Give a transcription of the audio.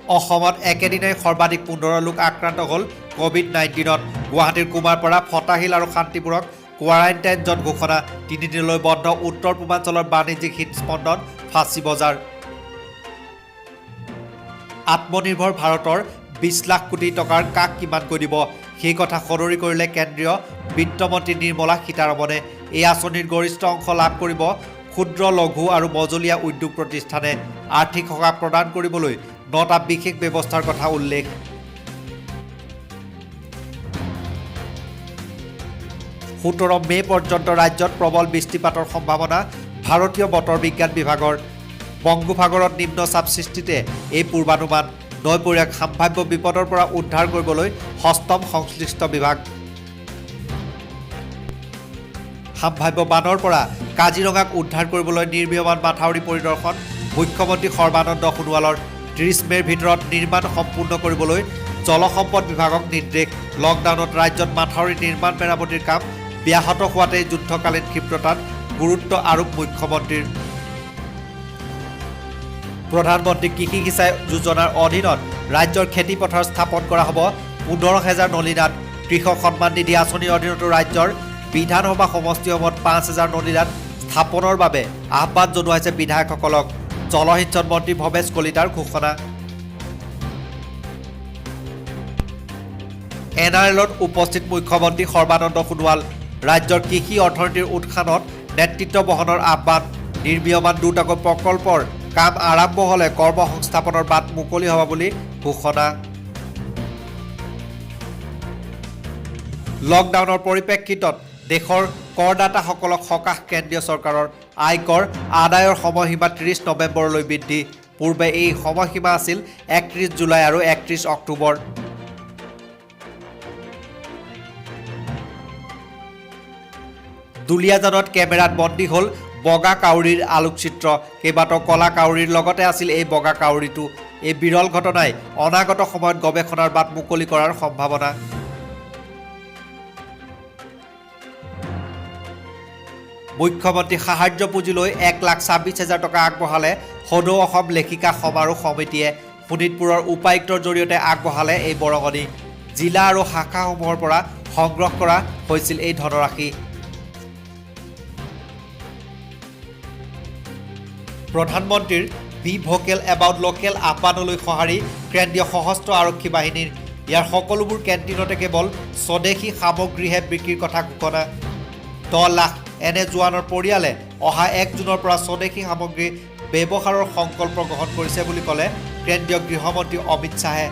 অসমত একেদিনাই সৰ্বাধিক 15 লোক আক্ৰান্ত হ'ল কোভিড-19ত। গুৱাহাটীৰ কুমাৰপাৰা, ফটাশিল আৰু শান্তিপুৰক কোৱাৰাণ্টাইন জন ঘোষণা। 3 দিনলৈ বন্ধ উত্তৰ পূৰ্বাঞ্চলৰ বাণিজ্যিক হৃদস্পন্দন ফাঁচী বজাৰ। আত্মনিৰ্ভৰ ভাৰতৰ 20 লাখ কোটি টকাৰ কাক কিমানকৈ দিব, সেই কথা সদৰি কৰিলে কেন্দ্ৰীয় বিত্তমন্ত্ৰী নিৰ্মলা সীতাৰমণে। এই আঁচনিৰ গৰিষ্ঠ অংশ লাভ কৰিব ক্ষুদ্ৰ, লঘু আৰু মজলীয়া উদ্যোগ প্ৰতিষ্ঠানে। আৰ্থিক সকাহ প্ৰদান কৰিবলৈ 9টা বিশেষ ব্যৱস্থাৰ কথা উল্লেখ। সোতৰ মে পৰ্যন্ত ৰাজ্যত প্ৰবল বৃষ্টিপাতৰ সম্ভাৱনা ভাৰতীয় বতৰ বিজ্ঞান বিভাগৰ। বংগোপসাগৰত নিম্নচাপ সৃষ্টিতে এই পূৰ্বানুমান। নৈপৰীয়াক সম্ভাৱ্য বিপদৰ পৰা উদ্ধাৰ কৰিবলৈ ষষ্ঠম সংশ্লিষ্ট বিভাগ। সম্ভাৱ্য বানৰ পৰা কাজিৰঙাক উদ্ধাৰ কৰিবলৈ নিৰ্মীয়মান মাথাউৰি পৰিদৰ্শন মুখ্যমন্ত্ৰী সৰ্বানন্দ সোণোৱালৰ। 30 মেৰ ভিতৰত নিৰ্মাণ সম্পূৰ্ণ কৰিবলৈ জলসম্পদ বিভাগক নিৰ্দেশ। লকডাউনত ৰাজ্যত মাথাউৰি নিৰ্মাণ মেৰামতিৰ কাম ব্যাহত হোৱাতে যুদ্ধকালীন ক্ষিপ্ৰতাত গুৰুত্ব আৰোপ মুখ্যমন্ত্ৰীৰ। প্ৰধানমন্ত্ৰী কৃষি সিঁচাই যোজনাৰ অধীনত ৰাজ্যৰ খেতিপথাৰ স্থাপন কৰা হ'ব 15,000 নলীনাদ। কৃষক সন্মান নিধি আঁচনিৰ অধীনতো ৰাজ্যৰ বিধানসভা সমষ্টিসমূহত 5,000 নলীনাদ স্থাপনৰ বাবে আহ্বান জনোৱাইছে বিধায়কসকলক। জলসিঞ্চন মন্ত্ৰী ভৱেশ কলিতাৰ ঘোষণা। NRLত উপস্থিত মুখ্যমন্ত্ৰী সৰ্বানন্দ সোণোৱাল। ৰাজ্যৰ কৃষি অৰ্থনীতিৰ উত্থানত নেতৃত্ব বহনৰ আহ্বান। নিৰ্মীয়মান 2টাকৈ প্ৰকল্পৰ কাম আৰম্ভ হ'লে কৰ্মসংস্থাপনৰ বাট মুকলি হ'ব বুলি ঘোষণা। লকডাউনৰ পৰিপ্ৰেক্ষিতত দেশৰ কৰদাতাসকলক সকাহ কেন্দ্ৰীয় চৰকাৰৰ। আয়কৰ আদায়ৰ সময়সীমা 30 নৱেম্বৰলৈ বৃদ্ধি। পূৰ্বে এই সময়সীমা আছিল 31 জুলাই আৰু 31 অক্টোবৰ। দুলীয়াজানত কেমেৰাত বন্দী হ'ল বগা কাউৰীৰ আলোকচিত্ৰ। কেইবাটাও কলা কাউৰীৰ লগতে আছিল এই বগা কাউৰীটো। এই বিৰল ঘটনাই অনাগত সময়ত গৱেষণাৰ বাট মুকলি কৰাৰ সম্ভাৱনা। মুখ্যমন্ত্ৰী সাহায্য পুঁজিলৈ 1,26,000 টকা আগবঢ়ালে সদৌ অসম লেখিকা সমাৰোহ সমিতিয়ে। শোণিতপুৰৰ উপায়ুক্তৰ জৰিয়তে আগবঢ়ালে এই বৰঙণি। জিলা আৰু শাখাসমূহৰ পৰা সংগ্ৰহ কৰা হৈছিল এই ধনৰাশি। প্ৰধানমন্ত্ৰীৰ বি ভোকেল এবাউট লোকেল আহ্বানলৈ সঁহাৰি কেন্দ্ৰীয় সশস্ত্ৰ আৰক্ষী বাহিনীৰ। ইয়াৰ সকলোবোৰ কেণ্টিনতে কেৱল স্বদেশী সামগ্ৰীহে বিক্ৰীৰ কথা ঘোষণা। 10 লাখ এনে জোৱানৰ পৰিয়ালে অহা 1 জুনৰ পৰা স্বদেশী সামগ্ৰী ব্যৱহাৰৰ সংকল্প গ্ৰহণ কৰিছে বুলি ক'লে কেন্দ্ৰীয় গৃহমন্ত্ৰী অমিত শ্বাহে।